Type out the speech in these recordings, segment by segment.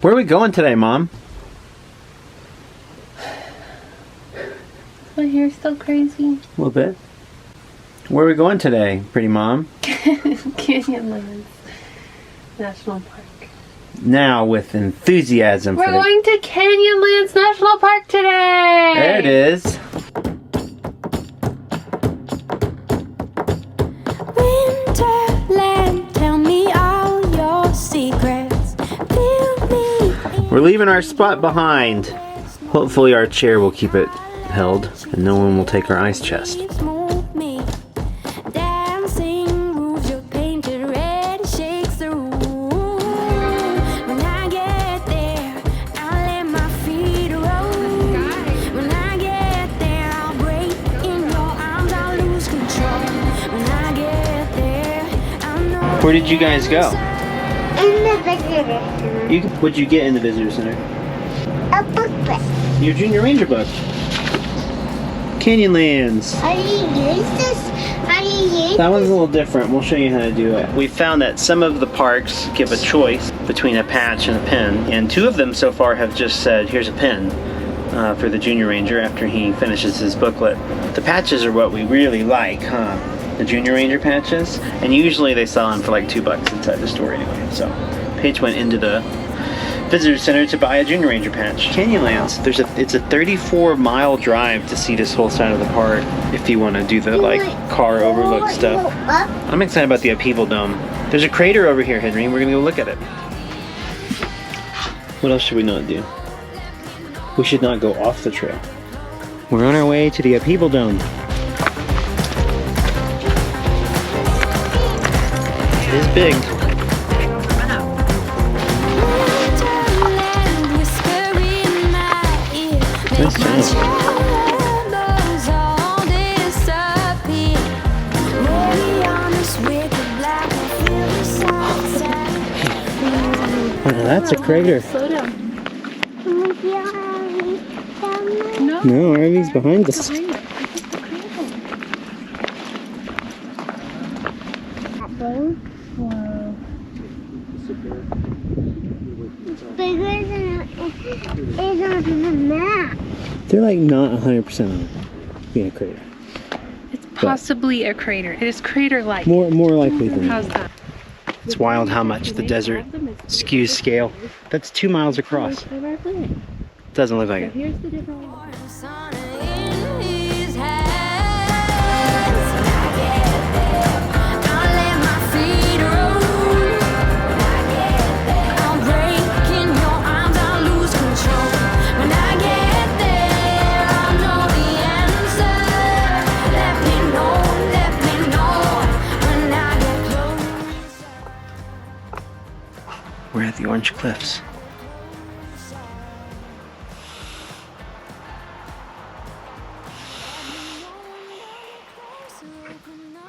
Where are we going today, Mom? My hair's still crazy. A little bit. Where are we going today, pretty mom? Canyonlands National Park. Now with enthusiasm. We're going to Canyonlands National Park today! There it is. Winterland, tell me all your secrets. Fill me. We're leaving our spot behind. Hopefully our chair will keep it held and no one will take our ice chest. Move me. Dancing roofs, your painted red shakes the room. When I get there, I'll let my feet roll. When I get there, I'll break in your arms, I'll lose control. When I get there, I'll know. Where did you guys go? In the visitor center. What'd you get in the visitor center? A booklet. Your Junior Ranger book. Canyonlands. How do you use this? How do you use That one's a little different. We'll show you how to do it. We found that some of the parks give a choice between a patch and a pin, and two of them so far have just said, here's a pin for the Junior Ranger after he finishes his booklet. The patches are what we really like, huh? The Junior Ranger patches, and usually they sell them for like $2 inside the store anyway. So Paige went into the visitor center to buy a Junior Ranger patch. Canyonlands, it's a 34-mile drive to see this whole side of the park if you want to do the like car overlook stuff. I'm excited about the upheaval dome. There's a crater over here, Henry, and we're gonna go look at it. What else should we not do? We should not go off the trail. We're on our way to the upheaval dome. It is big. Nice job. Oh, now that's a crater. Slow down. No, RV's behind us. Behind it. Wow. bigger than the map? They're like not 100% on being a crater. It's possibly a crater. It is crater-like. More likely than How's that. that? It's wild how much the desert skews scale. That's 2 miles across. Doesn't look like it. Here's the different one. We're at the Orange Cliffs.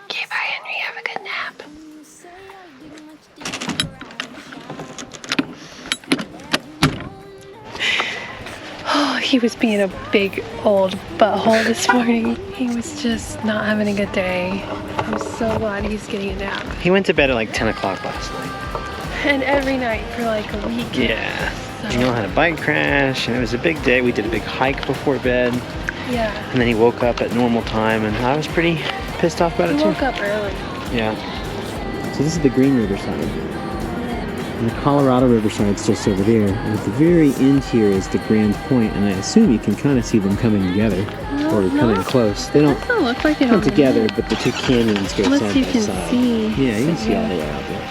Okay, bye, Henry. Have a good nap. Oh, he was being a big old butthole this morning. He was just not having a good day. I'm so glad he's getting a nap. He went to bed at like 10 o'clock last night. And every night for like a week. Yeah. So, You know, had a bike crash, and it was a big day. We did a big hike before bed, yeah. and then he woke up at normal time, and I was pretty pissed off about He it too. woke up early. Yeah. So this is the Green River side. And the Colorado River side's just over there. And at the very end here is the Grand Point, and I assume you can kind of see them coming together. Or coming close. They don't Doesn't look like it come on the together, map. but the two canyons go Unless side you by can side. see. Yeah, you can see all the way out there.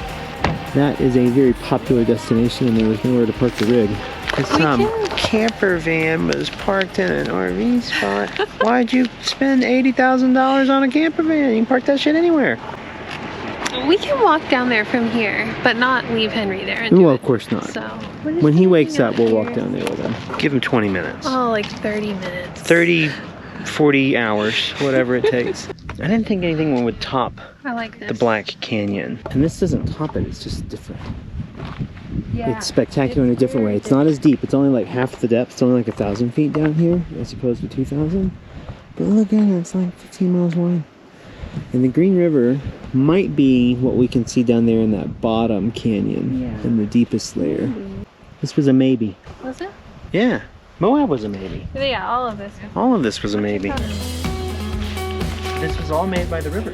That is a very popular destination, and there was nowhere to park the rig. Some camper van was parked in an RV spot. Why'd you spend $80,000 on a camper van? You can park that shit anywhere. We can walk down there from here, but not leave Henry there. And do Well, it. of course not. So When he wakes up, we'll walk down there with him. Give him 20 minutes. Oh, like 30 minutes. 30, 40 hours, whatever it takes. I didn't think anything would top I like this. the Black Canyon. And this doesn't top it, it's just different. Yeah. It's spectacular in a different way. It's not as deep. It's only like half the depth. It's only like 1,000 feet down here as opposed to 2,000. But look at it, it's like 15 miles wide. And the Green River might be what we can see down there in that bottom canyon in the deepest layer. This was a maybe. Was it? Yeah, Moab was a maybe. Yeah, all of this. All of this was a maybe. This was all made by the river.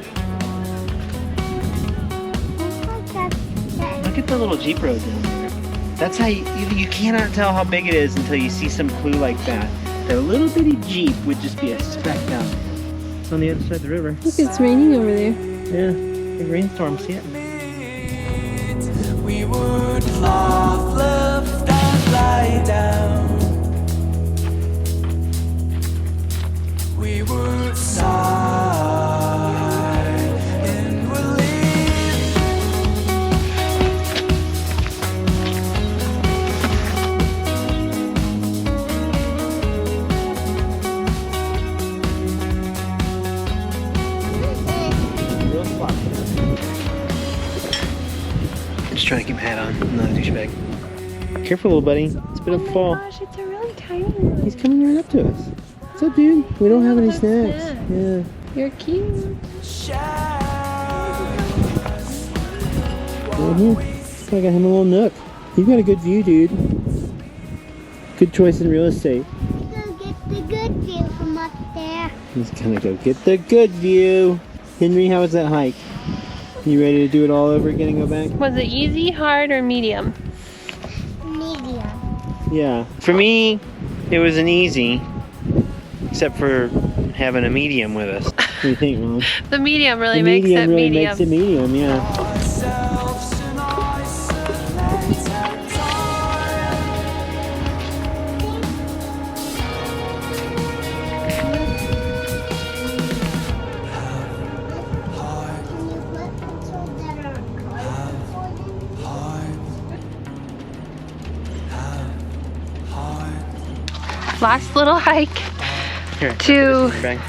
Look at the little Jeep road down there. That's how you cannot tell how big it is until you see some clue like that. That little bitty Jeep would just be a speck out. It's on the other side of the river. Look, it's raining over there. Yeah, big rainstorm, see it? We would laugh, left and lie down. We would sigh in relief. Real spot. Just trying to keep my hat on. I'm not a douchebag. Careful, little buddy. It's been a fall. Gosh, it's a really tiny one. He's coming right up to us. What's up, dude? We don't have any snacks. Yeah. You're cute. Right here. I got him a little nook. You've got a good view, dude. Good choice in real estate. Go get the good view from up there. He's gonna go get the good view. Henry, how was that hike? You ready to do it all over again and go back? Was it easy, hard, or medium? Medium. Yeah. For me, it was an easy, except for having a medium with us. What do you think, Mom? The medium really The makes medium it really medium. makes it medium, yeah. Ourselves in isolated time. Can you put so that our cars for them? Last little hike Here. to Bang.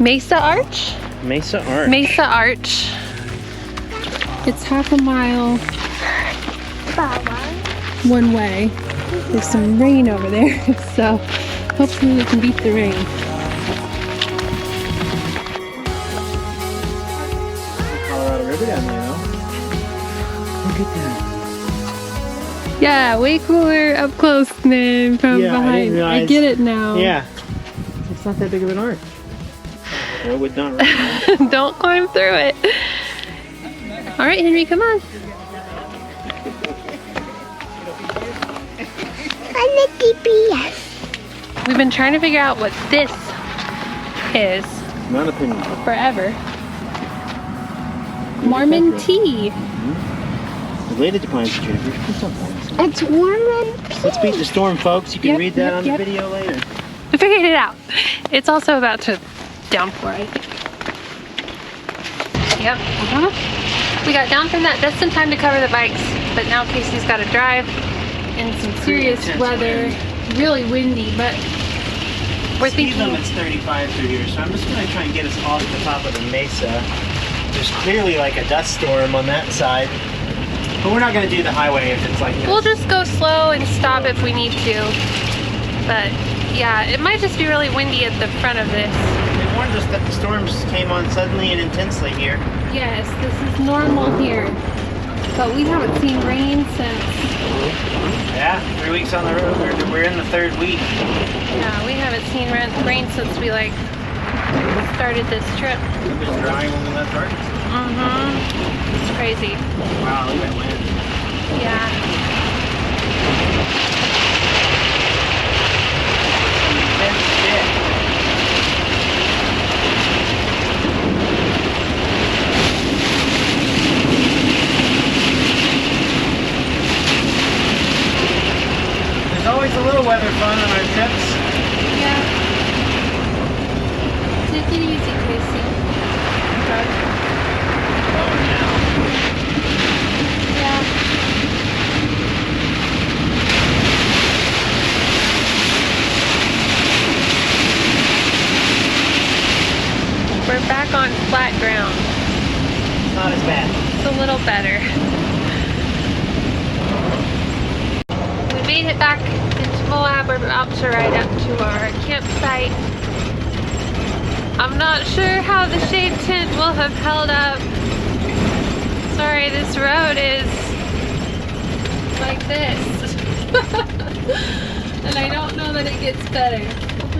Mesa Arch. Mesa Arch. Mesa Arch. It's half a mile one way. There's some rain over there, so hopefully we can beat the rain. Colorado River down there, though. Look at that. Yeah, way cooler up close than from Yeah, I didn't behind. I realize- get it now. Yeah. It's not that big of an arch. Or it would not rain. Don't climb through it. All right, Henry, come on. I'm a GPS. We've been trying to figure out what this is Not a penny. forever. Mormon tea. Related to Pines and Juniper. What's up, guys? It's warm and Let's beat the storm, folks. You can Yep, read that yep, on yep. the video later. We figured it out. It's also about to downpour, I think. Yep. We got down from that just in time to cover the bikes, but now Casey's got to drive in some serious intense weather. Really windy, but we're Speed thinking. limit's 35 through here, so I'm just going to try and get us off the top of the mesa. There's clearly like a dust storm on that side, but we're not going to do the highway if it's like this. We'll just go slow and stop if we need to. But yeah, it might just be really windy at the front of this. They warned us that the storms came on suddenly and intensely here. Yes, this is normal here. But we haven't seen rain since. Yeah, 3 weeks on the road. We're in the third week. Yeah, we haven't seen rain since we like started this trip. It was dry when we left Arkansas. It's crazy. Wow, look at that wind. Yeah. Intense shit. There's always a little weather fun on our trips. Yeah. Take it easy, Casey. Okay. Lower now. Yeah. We're back on flat ground. Not as bad. It's a little better. We made it back into Moab. We're about to ride up to our campsite. I'm not sure how the shade tent will have held up. Sorry, this road is like this. And I don't know that it gets better.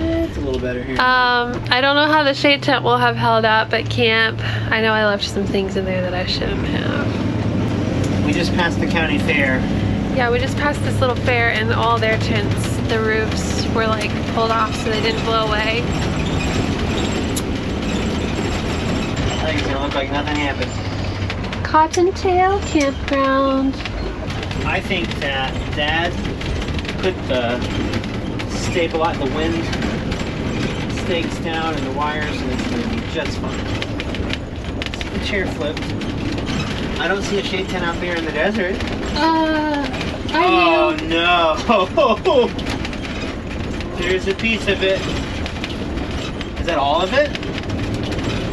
It's a little better here. I don't know how the shade tent will have held up at camp. I know I left some things in there that I shouldn't have. We just passed the county fair. Yeah, we just passed this little fair and all their tents, the roofs were like pulled off so they didn't blow away. I think it's gonna look like nothing happened. Cottontail Campground. I think that Dad put the the wind stakes down and the wires, and it's going to be just fine. The chair flipped. I don't see a shade tent out there in the desert. I do. No! There's a piece of it. Is that all of it?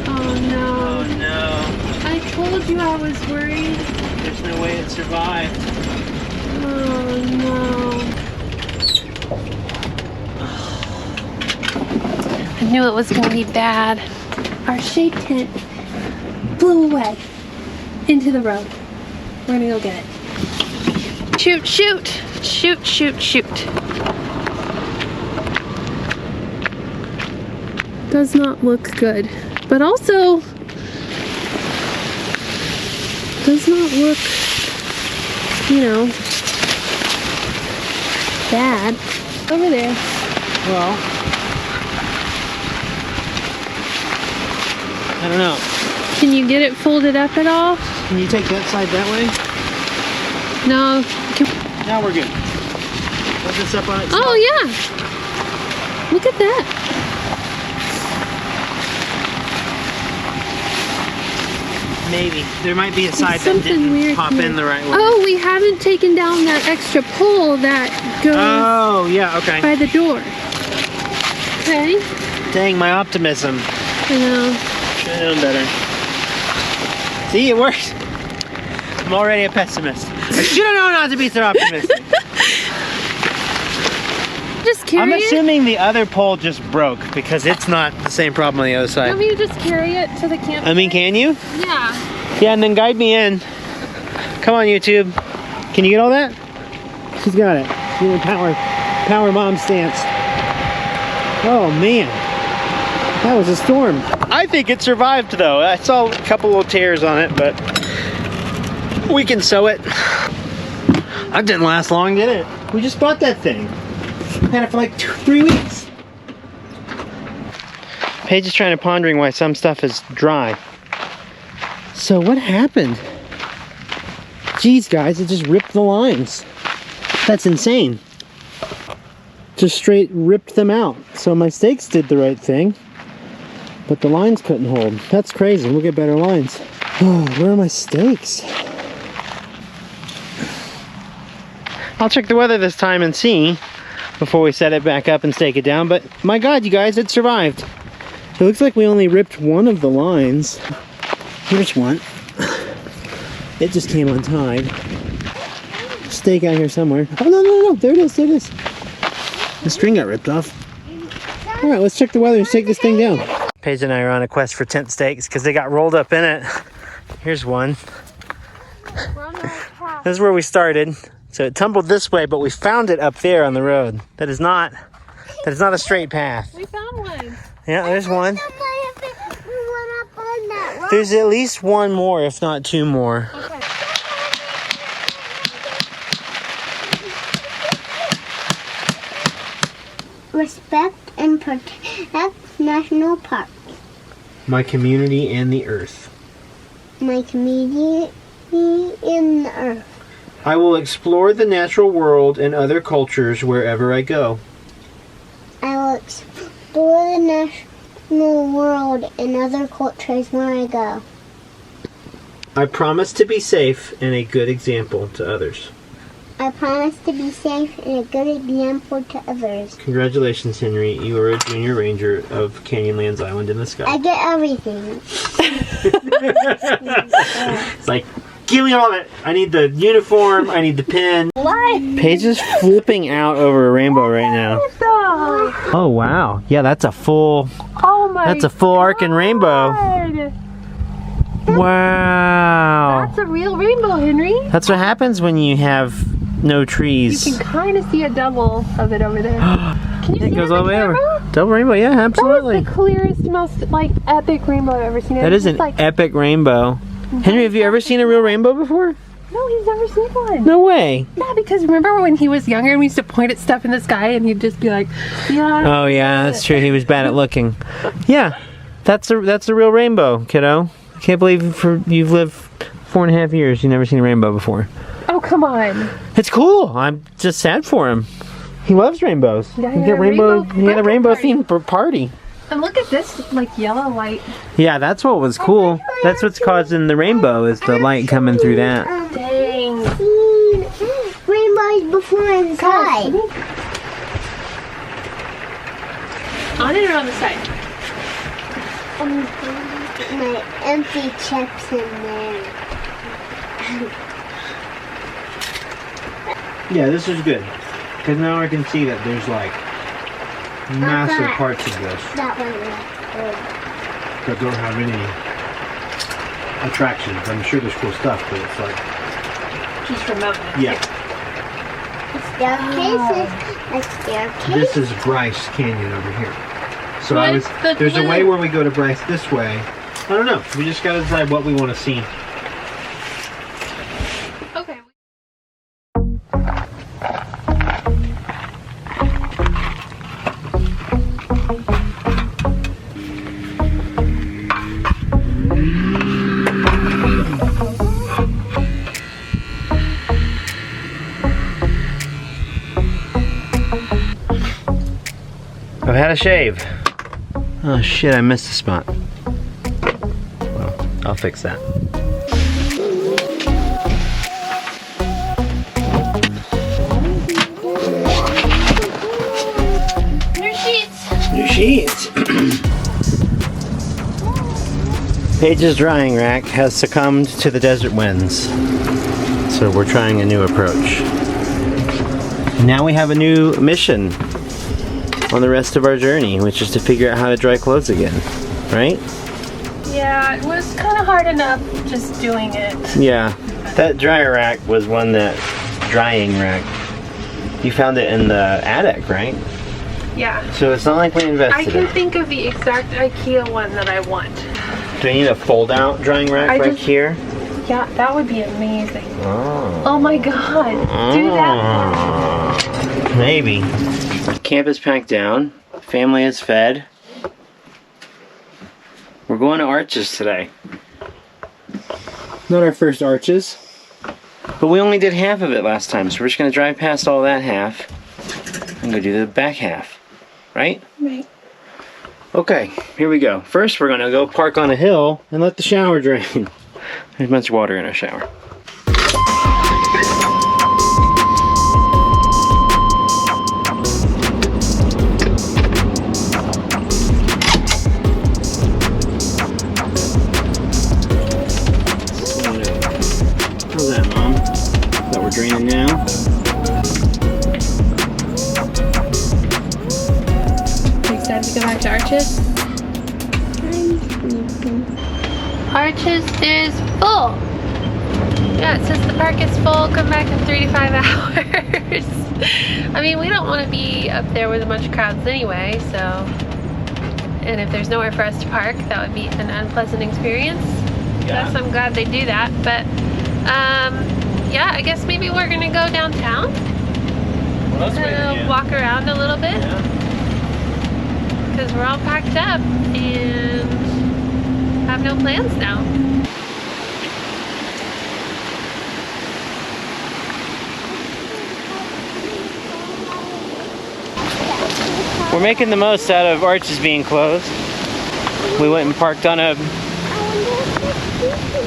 Oh no. Oh no. I told you I was worried. There's no way it survived. Oh no. I knew it was gonna be bad. Our shade tent blew away into the road. We're gonna go get it. Shoot, shoot, shoot, shoot, shoot. Does not look good, but also does not look, you know, bad. Over there. Well, I don't know. Can you get it folded up at all? Can you take that side that way? No. Now we're good. Put this up on its Oh yeah. Look at that. Maybe. There might be a side that something didn't weird pop here. in the right way. Oh, we haven't taken down that extra pole that goes Oh, yeah, okay. by the door. Okay. Dang, my optimism. I know. Should have known better. See, it worked. I'm already a pessimist. I should have known not to be so optimistic. Just carry I'm it. assuming the other pole just broke because it's not the same problem on the other You side. want me to just carry it to the camp? I mean, can you? Yeah. Yeah, and then guide me in. Come on, YouTube. Can you get all that? She's got it. She's in power mom stance. Oh man, that was a storm. I think it survived though. I saw a couple little tears on it, but we can sew it. That didn't last long, did it? We just bought that thing. Had it for like 3 weeks. Paige is trying to pondering why some stuff is dry. So what happened? Geez, guys, it just ripped the lines. That's insane. Just straight ripped them out. So my stakes did the right thing, but the lines couldn't hold. That's crazy. We'll get better lines. Oh, where are my stakes? I'll check the weather this time and see before we set it back up and stake it down. But my God, you guys, it survived. It looks like we only ripped one of the lines. Here's one. It just came untied. Stake out here somewhere. Oh, no. There it is. The string got ripped off. All right, let's check the weather and stake this thing down. Paige and I are on a quest for tent stakes because they got rolled up in it. Here's one. This is where we started. So it tumbled this way, but we found it up there on the road. That is not a straight path. We found one. Yeah, there's one. There's at least one more, if not two more. Okay. Respect and protect national parks. My community and the earth. My community in the earth. I will explore the natural world and other cultures wherever I go. I will explore the national world and other cultures where I go. I promise to be safe and a good example to others. I promise to be safe and a good example to others. Congratulations, Henry. You are a junior ranger of Canyonlands Island in the Sky. I get everything. It's like, give me all of it. I need the uniform. I need the pin. What? Paige is flipping out over a rainbow right now. Oh wow! Yeah, that's a full. Oh my. That's a full arcing rainbow. God. Wow. That's a real rainbow, Henry. That's what happens when you have no You trees. can kind of see a double of it over there. Can you see It goes on all the way over. camera? Double rainbow, yeah, That absolutely. is the clearest, most like epic rainbow I've ever seen. That is an epic rainbow. Henry, have you ever seen a real rainbow before? No, he's never seen one. No way. Yeah, because remember when he was younger and we used to point at stuff in the sky and he'd just be like, yeah. Oh yeah, that's true. He was bad at looking. Yeah, that's a real rainbow, kiddo. I can't believe you've lived 4.5 years. You've never seen a rainbow before. Oh, come on. It's cool. I'm just sad for him. He loves rainbows. Yeah, He had a rainbow party. themed party. And look at this, like, yellow light. Yeah, that's what was cool. That's what's causing the rainbow, is the light coming through that. Dang. Seen rainbows before inside. On it or on the side? My empty chips in there. Yeah, this is good. Because now I can see that there's like massive Okay. parts of this That one. that don't have any attractions. I'm sure there's cool stuff, but it's like, Just remote. yeah. Staircases. A staircase. This is Bryce Canyon over here. So What? But there's a way really- where we go to Bryce this way. I don't know. We just gotta decide what we want to see. Okay. I've had a shave. Oh shit, I missed a spot. Well, I'll fix that. New sheets. New sheets. Paige's drying rack has succumbed to the desert winds. So we're trying a new approach. Now we have a new mission on the rest of our journey, which is to figure out how to dry clothes again, right? Yeah, it was kind of hard enough just doing it. Yeah, that dryer rack was one that drying rack. You found it in the attic, right? Yeah. So it's not like we I invested can in it. think of the exact IKEA one that I want. Do you need a fold-out drying rack I right just- here? Yeah, that would be amazing. Oh. Oh my god. Do that. Maybe. Camp is packed down. Family is fed. We're going to Arches today. Not our first Arches. But we only did half of it last time, so we're just going to drive past all that half and go do the back half. Right? Right. Okay, here we go. First, we're going to go park on a hill and let the shower drain. There's a bunch of water in our shower. How's that, Mom? That we're draining now? You excited to go back to Arches? Arches is full. Yeah, it says the park is full. Come back in 3 to 5 hours. I mean, we don't want to be up there with a bunch of crowds anyway, so. And if there's nowhere for us to park, that would be an unpleasant experience. Yeah. Yes, I'm glad they do that. But, yeah, I guess maybe we're gonna go downtown. What else are we gonna do? Walk around a little bit. Yeah. Because we're all packed up and have no plans now. We're making the most out of Arches being closed. We went and parked on a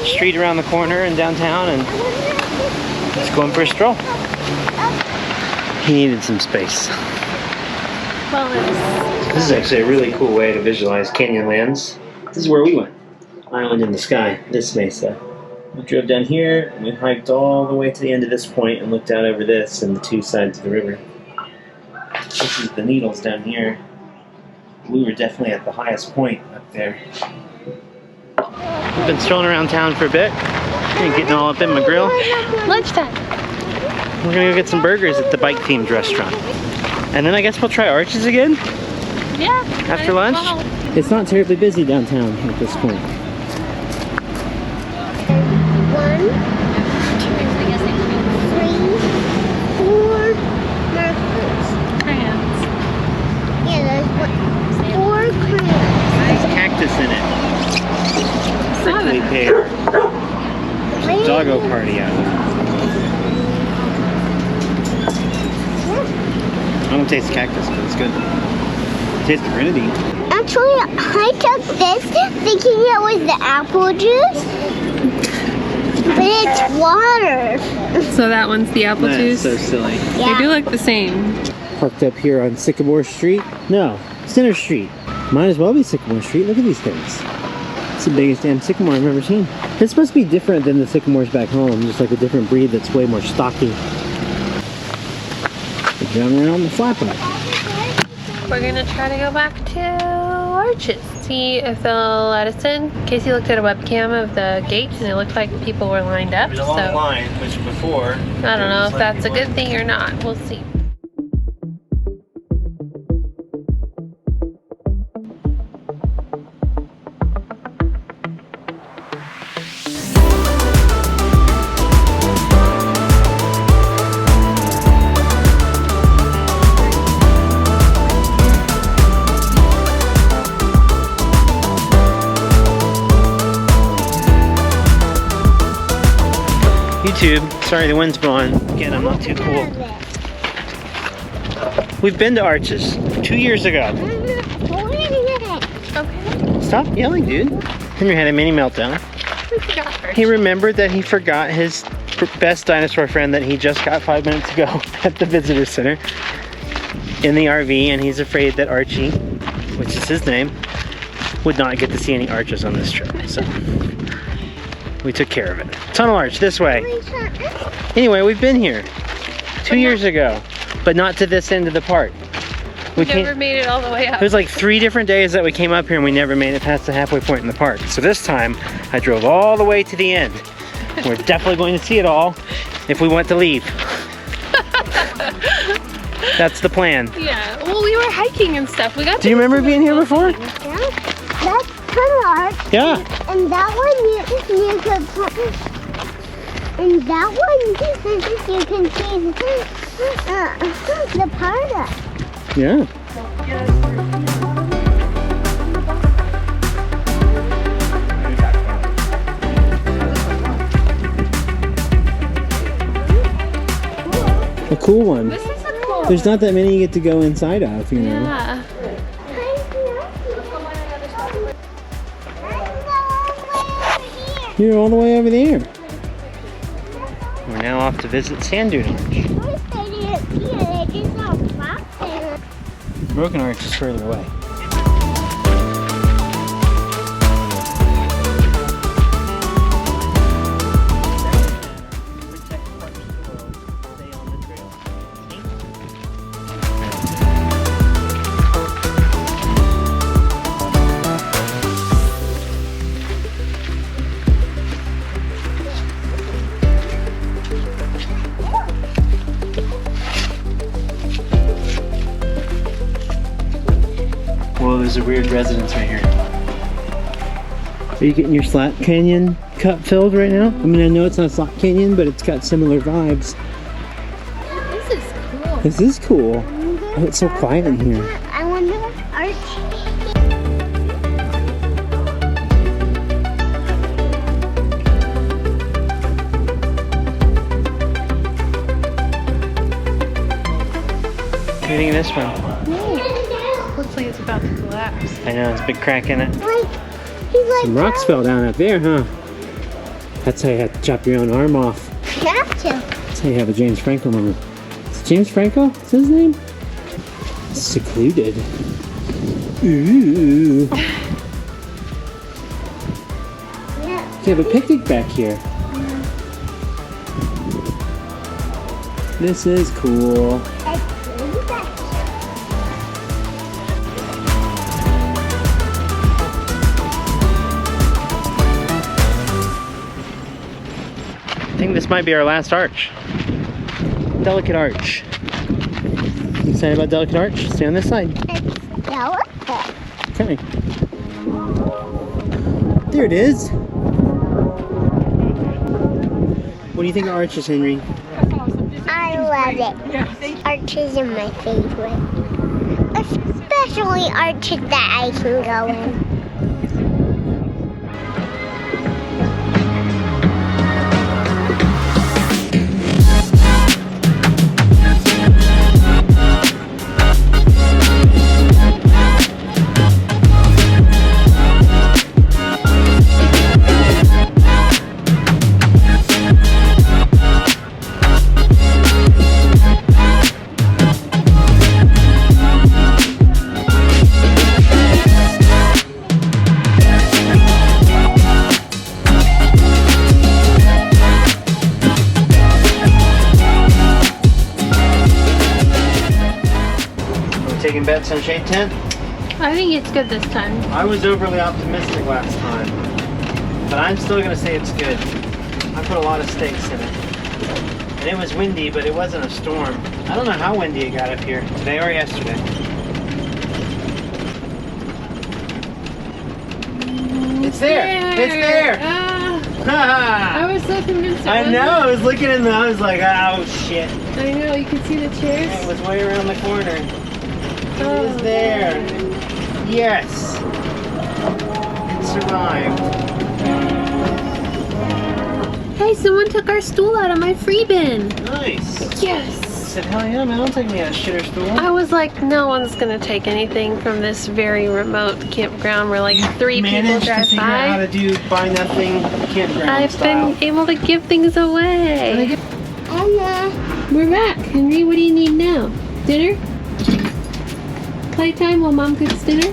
street around the corner in downtown and just going for a stroll. He needed some space. Well, it's This is actually a really cool way to visualize Canyonlands. This is where we went. Island in the sky, this mesa. We drove down here, and we hiked all the way to the end of this point and looked out over this and the 2 sides of the river. This is the Needles down here. We were definitely at the highest point up there. We've been strolling around town for a bit. And getting all up in my grill. lunchtime. We're gonna go get some burgers at the bike-themed restaurant. And then I guess we'll try Arches again? Yeah. After lunch? Well, It's not terribly busy downtown at this point. 1, 2, 3, 4 markers. crayons. Yeah, there's 4 crayons. There's cactus in it. Prickly pear. There's a doggo party out there. I don't taste cactus, but it's good. It tastes the grenadine. Actually, I took this thinking it was the apple juice, but it's water. So that one's the apple That's juice. so silly. They do look the same. Parked up here on Sycamore Street. No, Center Street. Might as well be Sycamore Street. Look at these things. It's the biggest damn sycamore I've ever seen. It's supposed to be different than the sycamores back home, just like a different breed that's way more stocky. We're driving around the flatbed. We're gonna try to go back to Arches. See if they'll let us in. Casey looked at a webcam of the gate and it looked like people were lined up. There's a long So line, which before... I don't know if that's a good thing or not. We'll see. YouTube, sorry the wind's blowing. Again, I'm not too cool. We've been to Arches 2 years ago. Okay. Stop yelling, dude. Henry had a mini meltdown. We forgot first. He remembered that he forgot his best dinosaur friend that he just got 5 minutes ago at the visitor center in the RV, and he's afraid that Archie, which is his name, would not get to see any arches on this trip. So we took care of it. Tunnel arch this way. Anyway, we've been here 2 years ago, but not to this end of the park. We never made it all the way up. There's like 3 different days that we came up here and we never made it past the halfway point in the park. So this time, I drove all the way to the end. We're definitely going to see it all if we want to leave. That's the plan. Yeah. Well, we were hiking and stuff. We got. Do you remember being here before? Yeah, that's tunnel arch. Yeah. And that one you could put, and that one you can see the part of. Yeah. A cool one. This is a cool. There's not that many you get to go inside of, you know. Yeah. You're all the way over there. We're now off to visit Sand Dune Arch. Broken Arch is further away. Whoa, there's a weird residence right here. Are you getting your Slot Canyon cup filled right now? I mean, I know it's not Slot Canyon, but it's got similar vibes. This is cool. This is cool. Oh, it's so quiet in here. I wonder if Archie. What do you think of this one? Looks like it's about to collapse. I know, it's a big crack in it. He's like, Some rocks fell down up there, huh? That's how you have to chop your own arm off. have to. That's how you have a James Franco moment. Is it James Franco? Is his name? Secluded. Ooh. Yeah. You have a picnic back here. This is cool. I think this might be our last arch. Delicate Arch. You excited about Delicate Arch? Stay on this side. It's delicate. Okay. There it is. What do you think of arches, Henry? I love it. Arches are my favorite. Especially arches that I can go in. Taking bets on shade tent? I think it's good this time. I was overly optimistic last time, but I'm still gonna say it's good. I put a lot of stakes in it. And it was windy, but it wasn't a storm. I don't know how windy it got up here, today or yesterday. It's there! It's there! I was so convinced. I know, I was looking in I was like, oh shit. I know, you can see the chairs. It was way around the corner. It is there. Yes. It survived. Hey, someone took our stool out of my free bin. Nice. I Yes. said, hell yeah, man, don't take me out of shitter stool. I was like, no one's gonna take anything from this very remote campground where like 3 people Managed to drive figure out how by. to do buy nothing campground I've style. been able to give things away. Emma, We're back. Henry, what do you need now? Dinner? Playtime while Mom cooks dinner?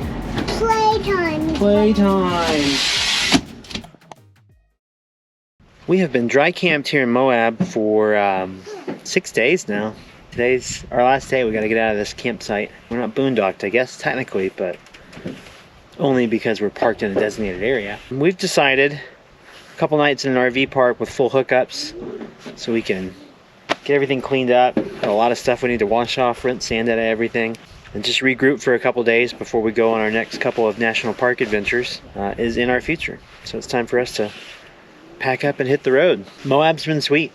playtime. Playtime. We have been dry camped here in Moab for 6 days now. Today's our last day. We got to get out of this campsite. We're not boondocked, I guess, technically, but only because we're parked in a designated area. We've decided a couple nights in an RV park with full hookups so we can get everything cleaned up. Got a lot of stuff we need to wash off, rinse sand out of everything, and just regroup for a couple days before we go on our next couple of national park adventures is in our future. So it's time for us to pack up and hit the road. Moab's been sweet.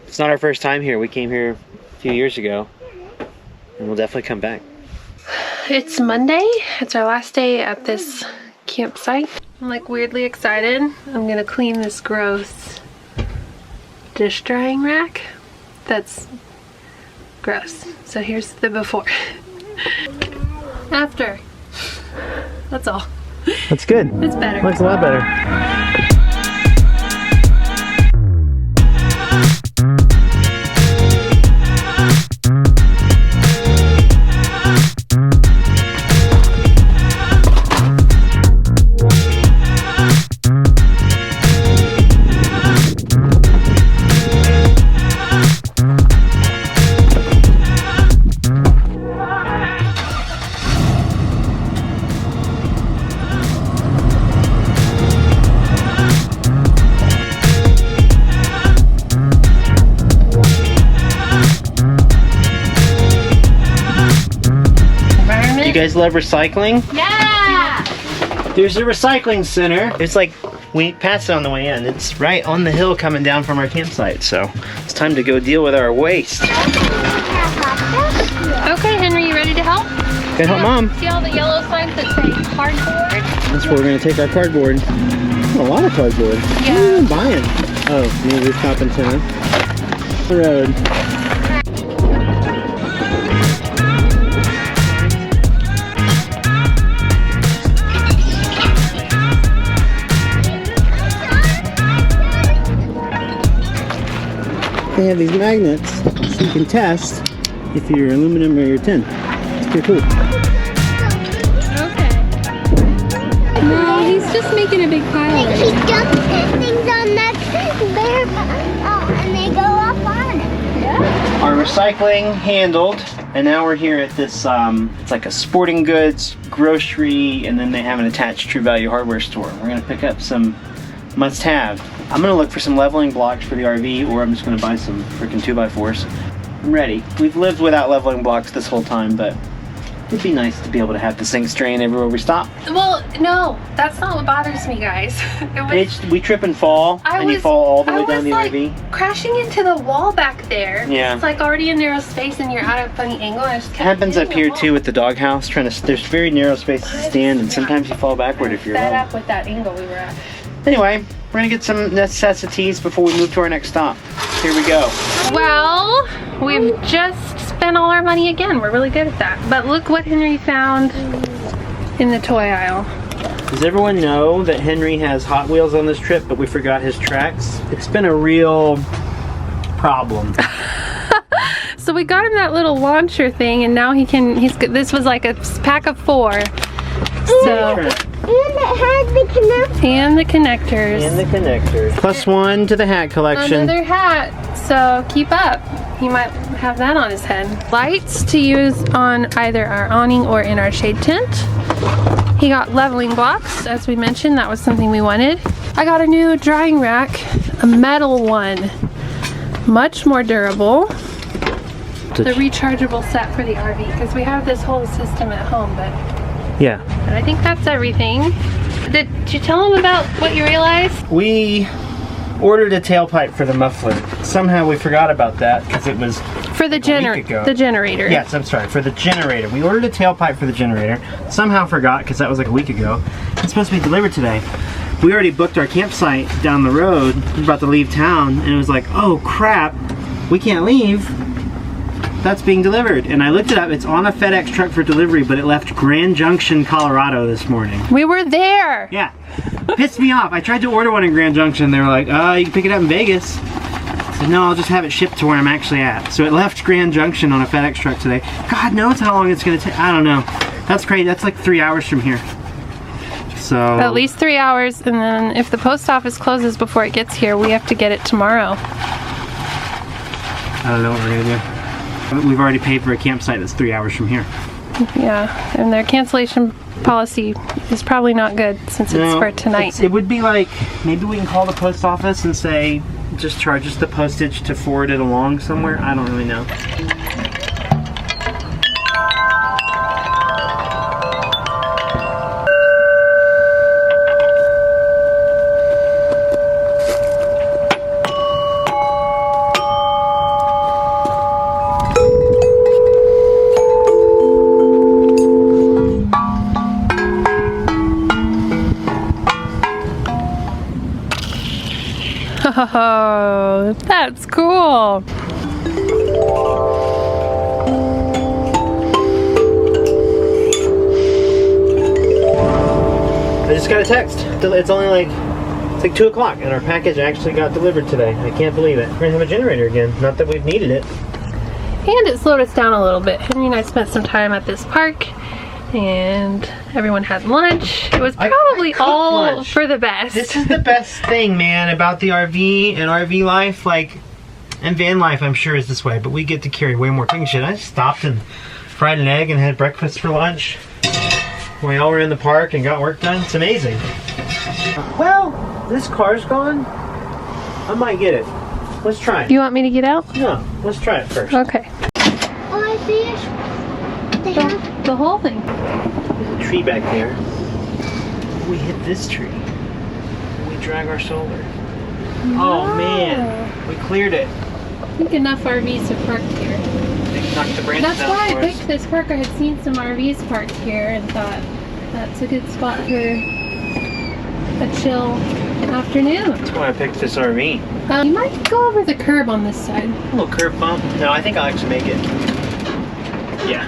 It's not our first time here. We came here a few years ago, and we'll definitely come back. It's Monday. It's our last day at this campsite. I'm like weirdly excited. I'm gonna clean this gross dish drying rack. That's gross. So here's the before. After. That's all. That's good. It's better. Looks a lot better. You guys love recycling? Yeah! There's a recycling center. It's like, we passed it on the way in. It's right on the hill coming down from our campsite. So it's time to go deal with our waste. Okay, Henry, you ready to help? Can help Mom. See all the yellow signs that say cardboard? That's where we're gonna take our cardboard. A lot of cardboard. What are you even buying? Oh, new rooftop antenna. The road. They have these magnets so you can test if you're aluminum or your tin. It's pretty cool. Okay. No, he's just making a big pile Like of he it. dumps his things on that bear, and they go up on it. Yeah. Our recycling handled, and now we're here at this, it's like a sporting goods, grocery, and then they have an attached True Value hardware store. We're gonna pick up some must-have. I'm gonna look for some leveling blocks for the RV, or I'm just gonna buy some freaking 2x4s. I'm ready. We've lived without leveling blocks this whole time, but it'd be nice to be able to have the sinks drain everywhere we stop. Well, no, that's not what bothers me, guys. We trip and fall, and you fall all the way down the RV. Crashing into the wall back there. Yeah. It's like already a narrow space and you're at a funny angle. And I just It happens up here too with the doghouse. There's very narrow spaces to stand, and sometimes you fall backward if you're fed low. up with that angle we were at. Anyway, we're gonna get some necessities before we move to our next stop. Here we go. Well, we've just spent all our money again. We're really good at that. But look what Henry found in the toy aisle. Does everyone know that Henry has Hot Wheels on this trip, but we forgot his tracks? It's been a real problem. So we got him that little launcher thing, and now this was like a pack of 4. So, And it has the connector. and the connectors. And the connectors. +1 to the hat collection. Another hat, so keep up. He might have that on his head. Lights to use on either our awning or in our shade tent. He got leveling blocks, as we mentioned, that was something we wanted. I got a new drying rack, a metal one, much more durable. The rechargeable set for the RV, because we have this whole system at home, but I think that's everything. Did you tell him about what you realized? We ordered a tailpipe for the muffler. Somehow we forgot about that because it was For the generator. Yes, I'm sorry, for the generator. We ordered a tailpipe for the generator. Somehow forgot because that was like a week ago. It's supposed to be delivered today. We already booked our campsite down the road. We're about to leave town, and it was like, oh crap, we can't leave. That's being delivered. And I looked it up. It's on a FedEx truck for delivery, but it left Grand Junction, Colorado this morning. We were there. Yeah. Pissed me off. I tried to order one in Grand Junction. They were like, you can pick it up in Vegas. I said, no, I'll just have it shipped to where I'm actually at. So it left Grand Junction on a FedEx truck today. God knows how long it's going to take. I don't know. That's crazy. That's like 3 hours from here. So At least 3 hours, and then if the post office closes before it gets here, we have to get it tomorrow. I don't know what we're going to do. We've already paid for a campsite that's 3 hours from here. Yeah, and their cancellation policy is probably not good since it's for tonight. It would be like, maybe we can call the post office and say, just charge us the postage to forward it along somewhere. I don't really know. Oh, that's cool. I just got a text. It's only like, it's like 2 o'clock and our package actually got delivered today. I can't believe it. We're gonna have a generator again. Not that we've needed it. And it slowed us down a little bit. Henry and I spent some time at this park, and everyone had lunch. It was probably all lunch for the best. This is the best thing, man, about the RV and RV life, like, and van life, I'm sure is this way, but we get to carry way more things. Shit, I just stopped and fried an egg and had breakfast for lunch. We all were in the park and got work done. It's amazing. Well, this car's gone. I might get it. Let's try it. You want me to get out? No, let's try it first. Okay. Oh, I see it. The whole thing. There's a tree back there. We hit this tree. We drag our solar. Oh man, we cleared it. I think enough RVs have parked here. They knocked the branches That's out why I for us. picked this park. I had seen some RVs parked here and thought that's a good spot for a chill afternoon. That's why I picked this RV. You might go over the curb on this side. A little curb bump. No, I think I'll actually make it. Yeah.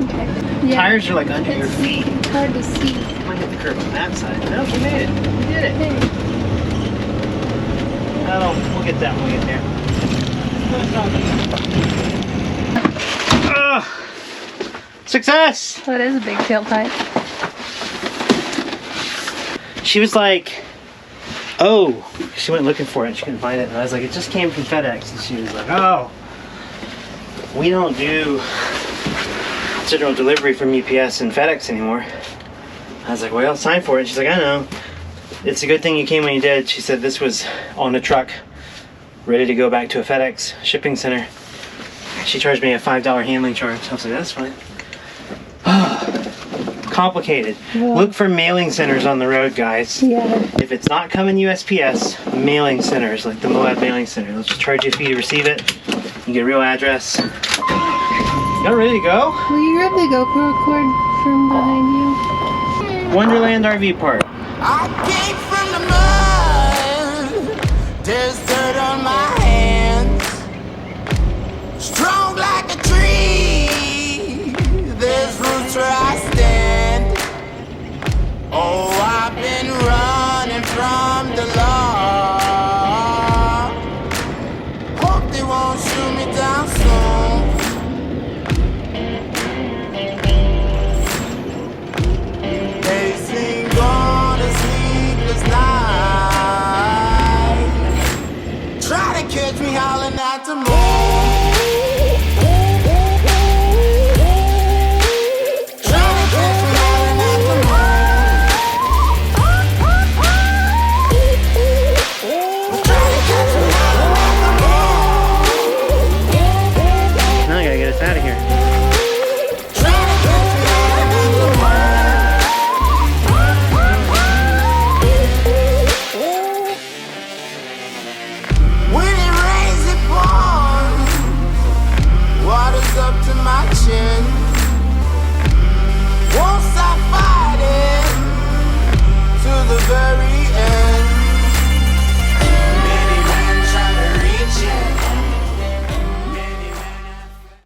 Okay. Yeah. Tires are like under your feet. It's hard to see. Might hit the curb on that side. No, we made it. We did it. Okay. Oh, we'll get that when we get there. Success! That is a big tailpipe. She was like, oh, she went looking for it and she couldn't find it. And I was like, it just came from FedEx. And she was like, oh, we don't do general delivery from UPS and FedEx anymore. I was like, well, sign for it. And she's like, I know. It's a good thing you came when you did. She said this was on a truck, ready to go back to a FedEx shipping center. She charged me a $5 handling charge. I was like, that's fine. Complicated. Look for mailing centers on the road, guys. Yeah. If it's not coming USPS, mailing centers, like the Moab mailing center. They'll just charge you a fee to receive it. You get a real address. Y'all ready to go? Will you grab the GoPro cord from behind you? Wonderland RV Park. I came from the mud. There's dirt on my